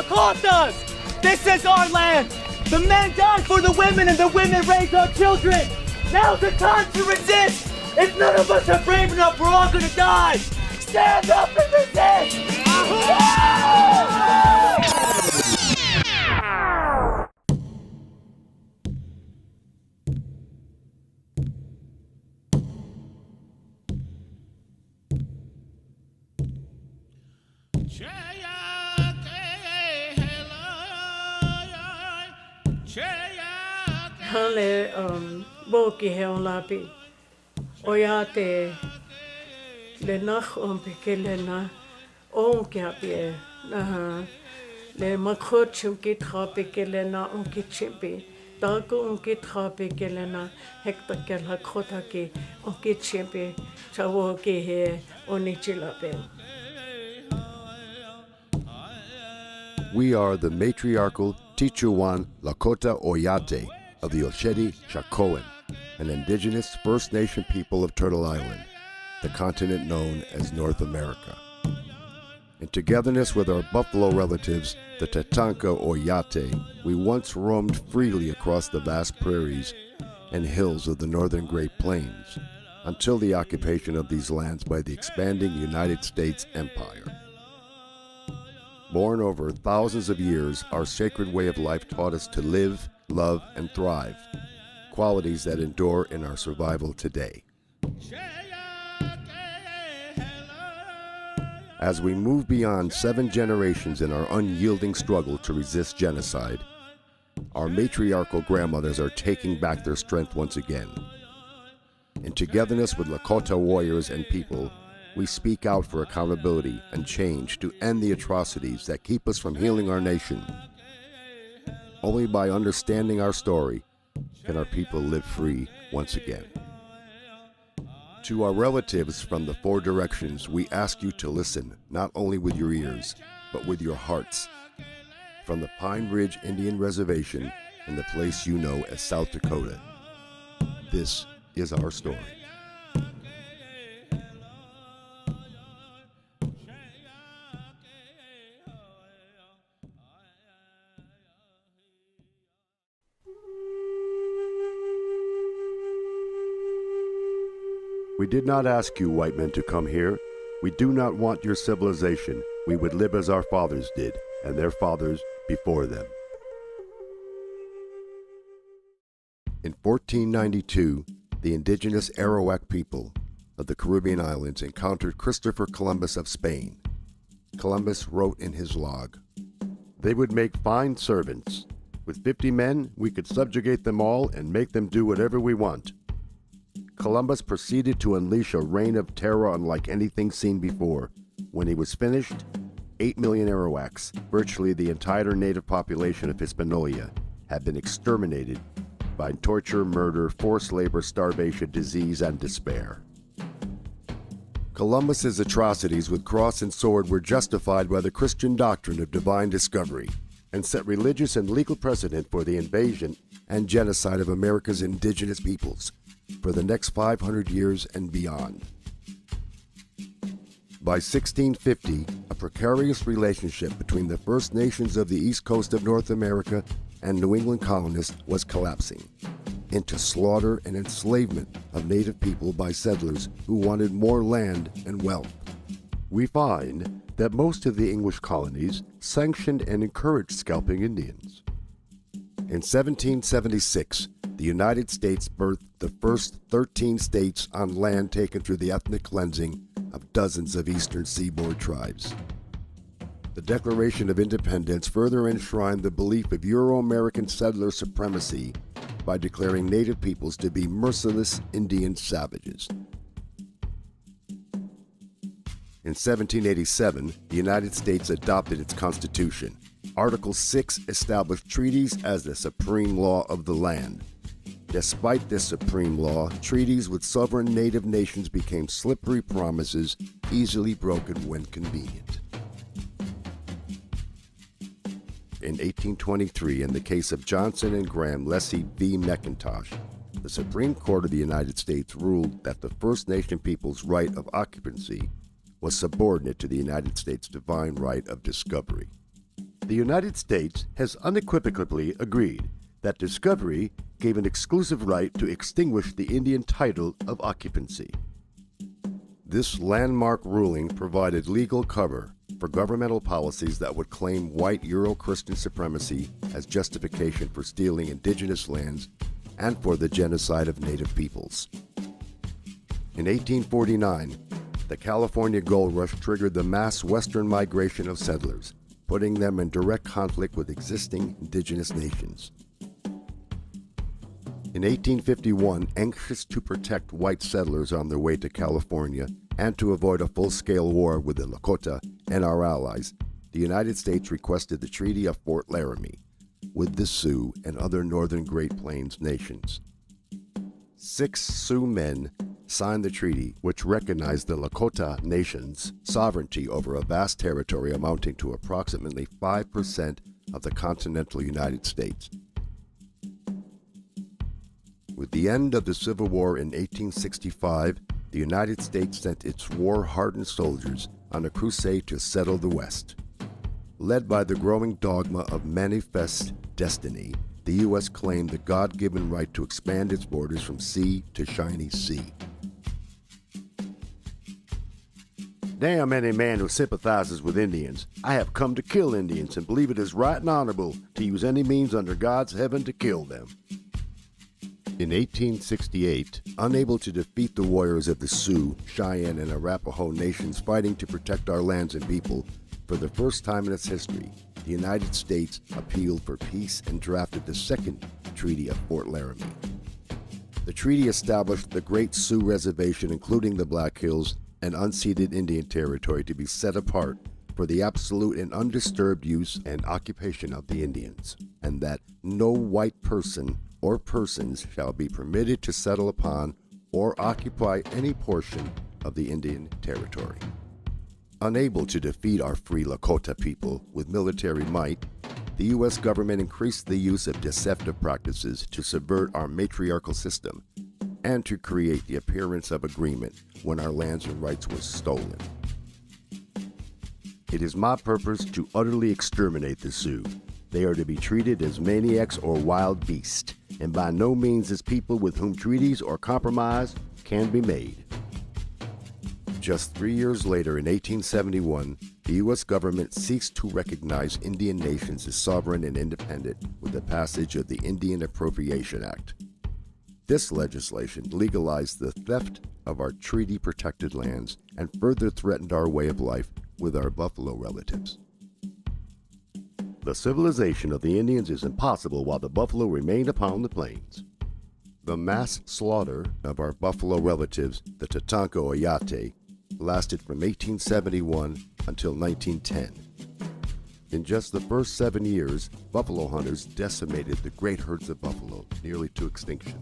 Lakotas! This is our land! The men died for the women and the women raised our children! Now's the time to resist! If none of us are brave enough, we're all gonna die! Stand up and resist! Hale boki he on lapi. Oyate le nach pe le na on kia na le makhochu ki pe le na on ki chipi. Dago on ki pe le na hekta ke Lakota ki on ki chipi. Chawo ki he onichilape. We are the matriarchal Tichuan Lakota Oyate of the Oshedi Shakoan, an indigenous First Nation people of Turtle Island, the continent known as North America. In togetherness with our buffalo relatives, the Tatanka Oyate, we once roamed freely across the vast prairies and hills of the northern Great Plains, until the occupation of these lands by the expanding United States Empire. Born over thousands of years, our sacred way of life taught us to live, love, and thrive, qualities that endure in our survival today. As we move beyond 7 generations in our unyielding struggle to resist genocide, our matriarchal grandmothers are taking back their strength once again. In togetherness with Lakota warriors and people, we speak out for accountability and change to end the atrocities that keep us from healing our nation. Only by understanding our story can our people live free once again. To our relatives from the 4 directions, we ask you to listen not only with your ears, but with your hearts. From the Pine Ridge Indian Reservation and the place you know as South Dakota, this is our story. We did not ask you white men to come here. We do not want your civilization. We would live as our fathers did, and their fathers before them. In 1492, the indigenous Arawak people of the Caribbean islands encountered Christopher Columbus of Spain. Columbus wrote in his log, "They would make fine servants. With 50 men, we could subjugate them all and make them do whatever we want." Columbus proceeded to unleash a reign of terror unlike anything seen before. When he was finished, 8 million Arawaks, virtually the entire native population of Hispaniola, had been exterminated by torture, murder, forced labor, starvation, disease, and despair. Columbus's atrocities with cross and sword were justified by the Christian doctrine of divine discovery and set religious and legal precedent for the invasion and genocide of America's indigenous peoples for the next 500 years and beyond. By 1650, a precarious relationship between the First Nations of the east coast of North America and New England colonists was collapsing into slaughter and enslavement of native people by settlers who wanted more land and wealth. We find that most of the English colonies sanctioned and encouraged scalping Indians. In 1776, the United States birthed the first 13 states on land taken through the ethnic cleansing of dozens of eastern seaboard tribes. The Declaration of Independence further enshrined the belief of Euro-American settler supremacy by declaring native peoples to be merciless Indian savages. In 1787, the United States adopted its Constitution. Article 6 established treaties as the supreme law of the land. Despite this supreme law, treaties with sovereign native nations became slippery promises, easily broken when convenient. In 1823, in the case of Johnson and Graham Lessee v. McIntosh, the Supreme Court of the United States ruled that the First Nation people's right of occupancy was subordinate to the United States' divine right of discovery. The United States has unequivocally agreed that discovery gave an exclusive right to extinguish the Indian title of occupancy. This landmark ruling provided legal cover for governmental policies that would claim white Euro-Christian supremacy as justification for stealing indigenous lands and for the genocide of native peoples. In 1849, the California Gold Rush triggered the mass western migration of settlers, putting them in direct conflict with existing indigenous nations. In 1851, anxious to protect white settlers on their way to California and to avoid a full-scale war with the Lakota and our allies, the United States requested the Treaty of Fort Laramie with the Sioux and other northern Great Plains nations. 6 Sioux men signed the treaty, which recognized the Lakota nation's sovereignty over a vast territory amounting to approximately 5% of the continental United States. With the end of the Civil War in 1865, the United States sent its war-hardened soldiers on a crusade to settle the West. Led by the growing dogma of manifest destiny, the U.S. claimed the God-given right to expand its borders from sea to shiny sea. Damn any man who sympathizes with Indians. I have come to kill Indians and believe it is right and honorable to use any means under God's heaven to kill them. In 1868, unable to defeat the warriors of the Sioux, Cheyenne, and Arapaho nations fighting to protect our lands and people, for the first time in its history, the United States appealed for peace and drafted the Second Treaty of Fort Laramie. The treaty established the Great Sioux Reservation, including the Black Hills, and unceded Indian Territory, to be set apart for the absolute and undisturbed use and occupation of the Indians, and that no white person or persons shall be permitted to settle upon or occupy any portion of the Indian Territory. Unable to defeat our free Lakota people with military might, the U.S. government increased the use of deceptive practices to subvert our matriarchal system and to create the appearance of agreement when our lands and rights were stolen. It is my purpose to utterly exterminate the Sioux. They are to be treated as maniacs or wild beasts, and by no means as people with whom treaties or compromise can be made. Just 3 years later, in 1871, the U.S. government ceased to recognize Indian nations as sovereign and independent with the passage of the Indian Appropriation Act. This legislation legalized the theft of our treaty-protected lands and further threatened our way of life with our buffalo relatives. The civilization of the Indians is impossible while the buffalo remain upon the plains. The mass slaughter of our buffalo relatives, the Tatanka Oyate, lasted from 1871 until 1910. In just the first 7 years, buffalo hunters decimated the great herds of buffalo nearly to extinction.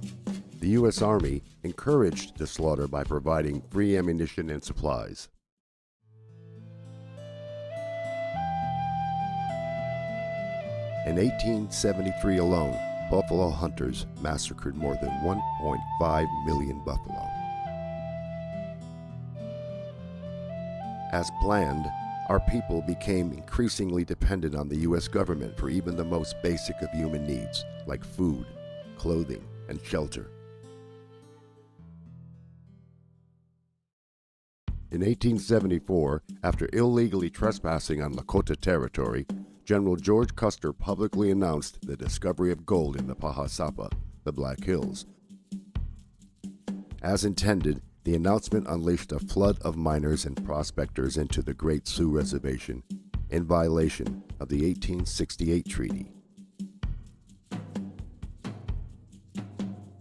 The U.S. Army encouraged the slaughter by providing free ammunition and supplies. In 1873 alone, buffalo hunters massacred more than 1.5 million buffalo. As planned, our people became increasingly dependent on the U.S. government for even the most basic of human needs, like food, clothing, and shelter. In 1874, after illegally trespassing on Lakota territory, General George Custer publicly announced the discovery of gold in the Pahasapa, the Black Hills. As intended, the announcement unleashed a flood of miners and prospectors into the Great Sioux Reservation in violation of the 1868 treaty.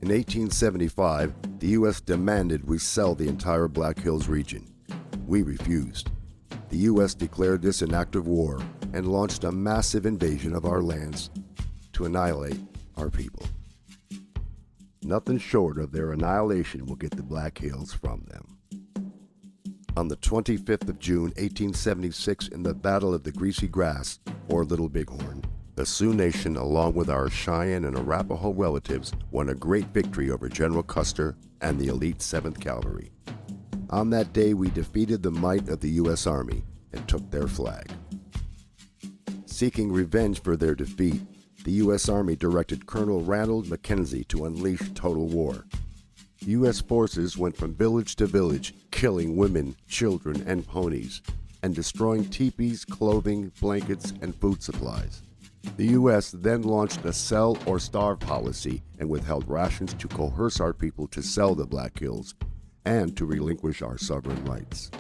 In 1875, the U.S. demanded we sell the entire Black Hills region. We refused. The U.S. declared this an act of war and launched a massive invasion of our lands to annihilate our people. Nothing short of their annihilation will get the Black Hills from them. On the 25th of June, 1876, in the Battle of the Greasy Grass, or Little Bighorn, the Sioux Nation, along with our Cheyenne and Arapaho relatives, won a great victory over General Custer and the elite 7th Cavalry. On that day, we defeated the might of the U.S. Army and took their flag. Seeking revenge for their defeat, the U.S. Army directed Colonel Ranald Mackenzie to unleash total war. U.S. forces went from village to village, killing women, children, and ponies, and destroying teepees, clothing, blankets, and food supplies. The U.S. then launched a sell or starve policy and withheld rations to coerce our people to sell the Black Hills and to relinquish our sovereign rights.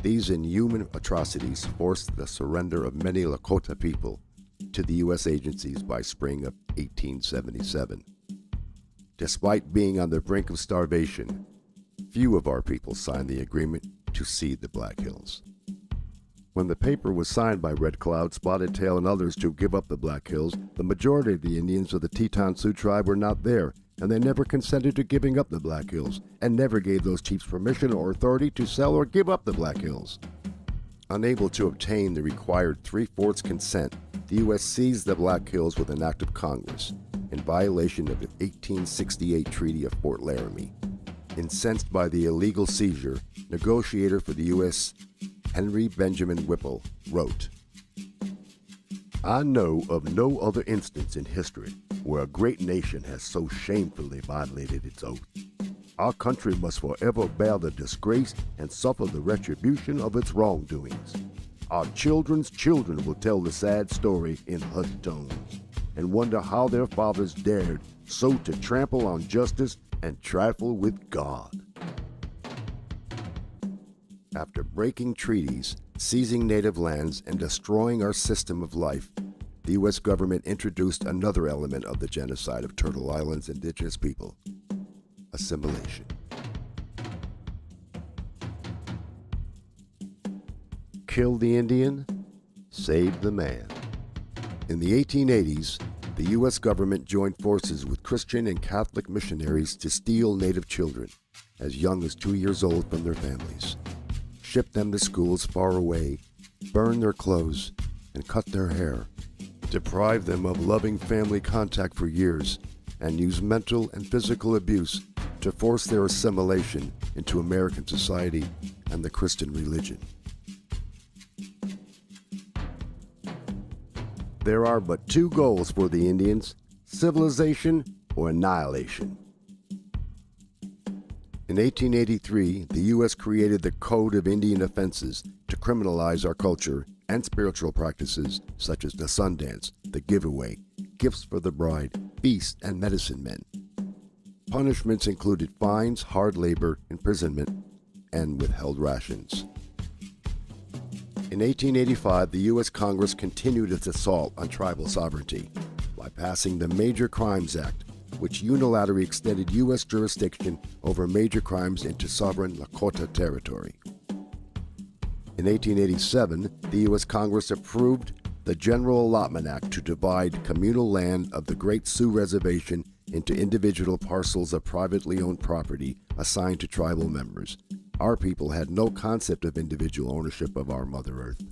These inhuman atrocities forced the surrender of many Lakota people to the U.S. agencies by spring of 1877. Despite being on the brink of starvation, few of our people signed the agreement to cede the Black Hills. When the paper was signed by Red Cloud, Spotted Tail, and others to give up the Black Hills, the majority of the Indians of the Teton Sioux tribe were not there, and they never consented to giving up the Black Hills, and never gave those chiefs permission or authority to sell or give up the Black Hills. Unable to obtain the required 3/4 consent, the U.S. seized the Black Hills with an act of Congress, in violation of the 1868 Treaty of Fort Laramie. Incensed by the illegal seizure, negotiator for the U.S. Henry Benjamin Whipple wrote, "I know of no other instance in history where a great nation has so shamefully violated its oath. Our country must forever bear the disgrace and suffer the retribution of its wrongdoings. Our children's children will tell the sad story in hushed tones and wonder how their fathers dared so to trample on justice and trifle with God." After breaking treaties, seizing native lands, and destroying our system of life, the U.S. government introduced another element of the genocide of Turtle Island's indigenous people: assimilation. Kill the Indian, save the man. In the 1880s, the U.S. government joined forces with Christian and Catholic missionaries to steal Native children, as young as 2 years old, from their families, ship them to schools far away, burn their clothes, and cut their hair, deprive them of loving family contact for years, and use mental and physical abuse to force their assimilation into American society and the Christian religion. There are but two goals for the Indians: civilization or annihilation. In 1883, the U.S. created the Code of Indian Offenses to criminalize our culture and spiritual practices such as the Sundance, the giveaway, gifts for the bride, feast, and medicine men. Punishments included fines, hard labor, imprisonment, and withheld rations. In 1885, the U.S. Congress continued its assault on tribal sovereignty by passing the Major Crimes Act, which unilaterally extended U.S. jurisdiction over major crimes into sovereign Lakota territory. In 1887, the U.S. Congress approved the General Allotment Act to divide communal land of the Great Sioux Reservation into individual parcels of privately owned property assigned to tribal members. Our people had no concept of individual ownership of our Mother Earth.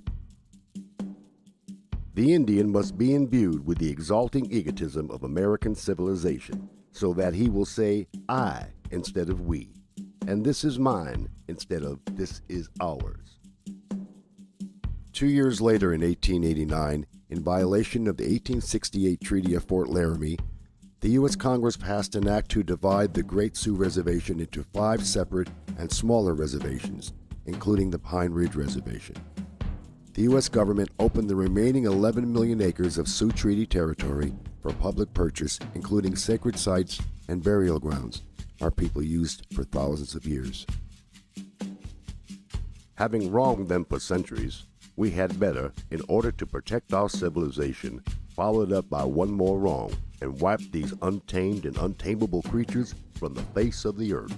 The Indian must be imbued with the exalting egotism of American civilization, so that he will say "I" instead of "we," and "this is mine" instead of "this is ours." 2 years later, in 1889, in violation of the 1868 Treaty of Fort Laramie, the U.S. Congress passed an act to divide the Great Sioux Reservation into 5 separate and smaller reservations, including the Pine Ridge Reservation. The U.S. government opened the remaining 11 million acres of Sioux Treaty territory for public purchase, including sacred sites and burial grounds our people used for thousands of years. Having wronged them for centuries, we had better, in order to protect our civilization, follow it up by one more wrong and wipe these untamed and untamable creatures from the face of the earth.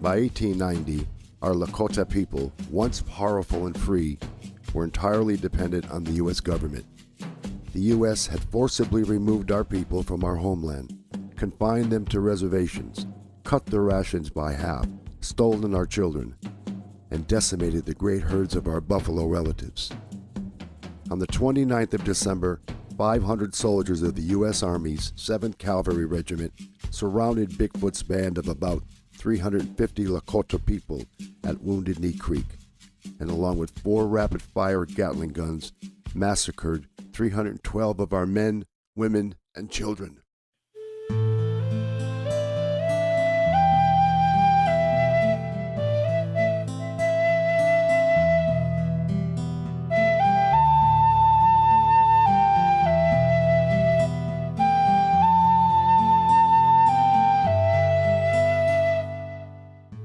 By 1890, our Lakota people, once powerful and free, were entirely dependent on the U.S. government. The U.S. had forcibly removed our people from our homeland, confined them to reservations, cut their rations by half, stolen our children, and decimated the great herds of our buffalo relatives. On the 29th of December, 500 soldiers of the U.S. Army's 7th Cavalry Regiment surrounded Bigfoot's band of about 350 Lakota people at Wounded Knee Creek. and along with 4 rapid-fire Gatling guns, massacred 312 of our men, women, and children.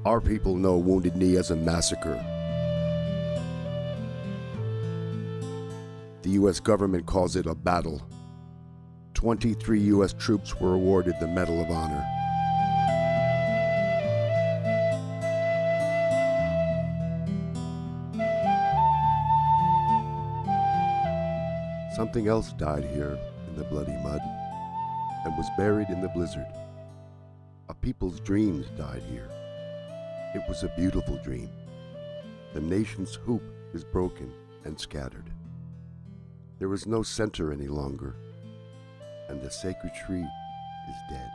Our people know Wounded Knee as a massacre. The U.S. government calls it a battle. 23 U.S. troops were awarded the Medal of Honor. Something else died here in the bloody mud and was buried in the blizzard. A people's dreams died here. It was a beautiful dream. The nation's hoop is broken and scattered. There is no center any longer, and the sacred tree is dead.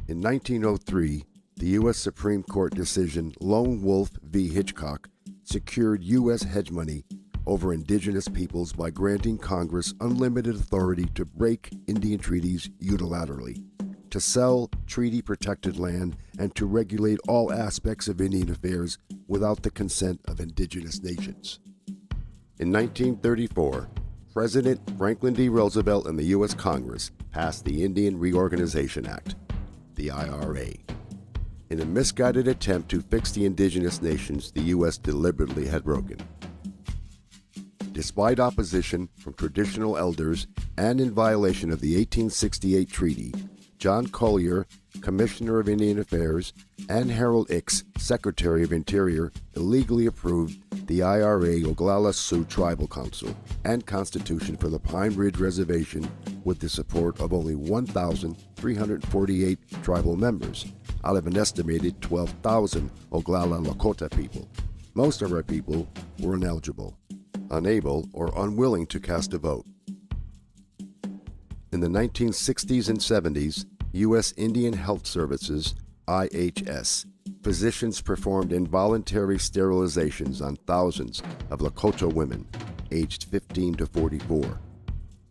In 1903, the U.S. Supreme Court decision Lone Wolf v. Hitchcock secured U.S. hegemony over indigenous peoples by granting Congress unlimited authority to break Indian treaties unilaterally, to sell treaty-protected land, and to regulate all aspects of Indian affairs without the consent of indigenous nations. In 1934, President Franklin D. Roosevelt and the U.S. Congress passed the Indian Reorganization Act, the IRA. In a misguided attempt to fix the indigenous nations the U.S. deliberately had broken. Despite opposition from traditional elders and in violation of the 1868 treaty, John Collier, Commissioner of Indian Affairs, and Harold Ickes, Secretary of Interior, illegally approved the IRA Oglala Sioux Tribal Council and Constitution for the Pine Ridge Reservation with the support of only 1,348 tribal members out of an estimated 12,000 Oglala Lakota people. Most of our people were ineligible, unable, or unwilling to cast a vote. In the 1960s and 70s, U.S. Indian Health Services, IHS, physicians performed involuntary sterilizations on thousands of Lakota women aged 15 to 44.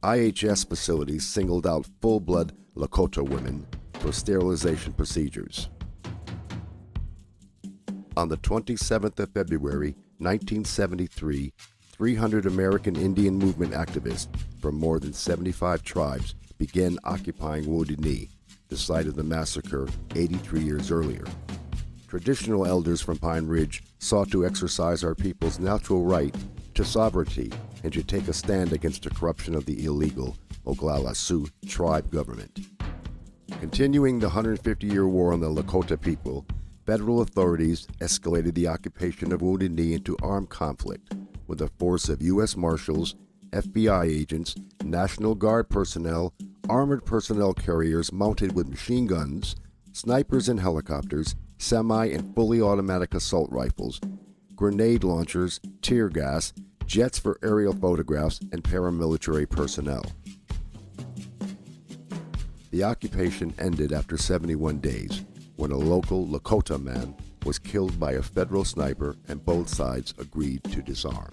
IHS facilities singled out full-blood Lakota women for sterilization procedures. On the 27th of February, 1973, 300 American Indian Movement activists from more than 75 tribes began occupying Wounded Knee, the site of the massacre 83 years earlier. Traditional elders from Pine Ridge sought to exercise our people's natural right to sovereignty and to take a stand against the corruption of the illegal Oglala Sioux tribe government. Continuing the 150-year war on the Lakota people, federal authorities escalated the occupation of Wounded Knee into armed conflict with a force of U.S. Marshals, FBI agents, National Guard personnel, armored personnel carriers mounted with machine guns, snipers and helicopters, semi and fully automatic assault rifles, grenade launchers, tear gas, jets for aerial photographs, and paramilitary personnel. The occupation ended after 71 days, when a local Lakota man was killed by a federal sniper and both sides agreed to disarm.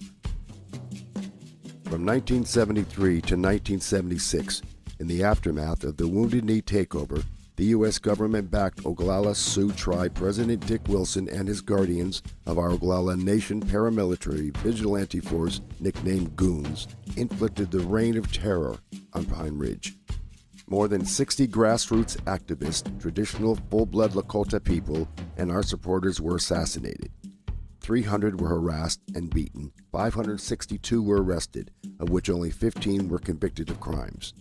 From 1973 to 1976, in the aftermath of the Wounded Knee takeover, the U.S. government-backed Oglala Sioux Tribe President Dick Wilson and his guardians of our Oglala Nation paramilitary vigilante force, nicknamed Goons, inflicted the reign of terror on Pine Ridge. More than 60 grassroots activists, traditional full-blood Lakota people, and our supporters were assassinated. 300 were harassed and beaten, 562 were arrested, of which only 15 were convicted of crimes.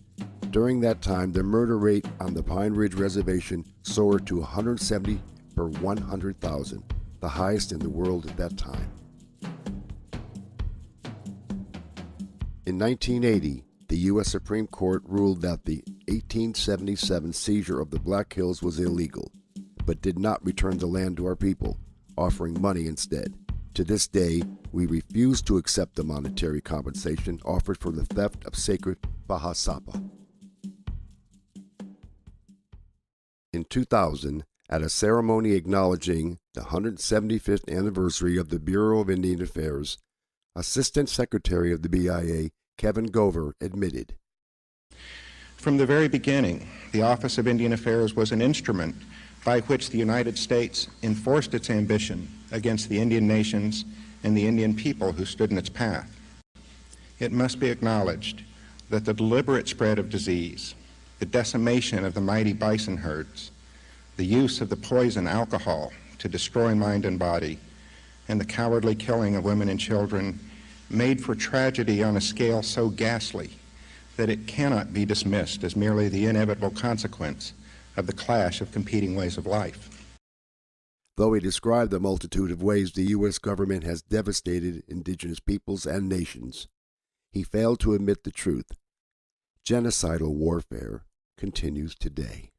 During that time, the murder rate on the Pine Ridge Reservation soared to 170 per 100,000, the highest in the world at that time. In 1980, the U.S. Supreme Court ruled that the 1877 seizure of the Black Hills was illegal, but did not return the land to our people, offering money instead. To this day, we refuse to accept the monetary compensation offered for the theft of sacred Bahasapa. In 2000, At a ceremony acknowledging the 175th anniversary of the Bureau of Indian Affairs, Assistant Secretary of the BIA, Kevin Gover, admitted, "From the very beginning, the Office of Indian Affairs was an instrument by which the United States enforced its ambition against the Indian nations and the Indian people who stood in its path. It must be acknowledged that the deliberate spread of disease, the decimation of the mighty bison herds, the use of the poison alcohol to destroy mind and body, and the cowardly killing of women and children made for tragedy on a scale so ghastly that it cannot be dismissed as merely the inevitable consequence of the clash of competing ways of life." Though he described the multitude of ways the U.S. government has devastated indigenous peoples and nations, he failed to admit the truth. Genocidal warfare continues today.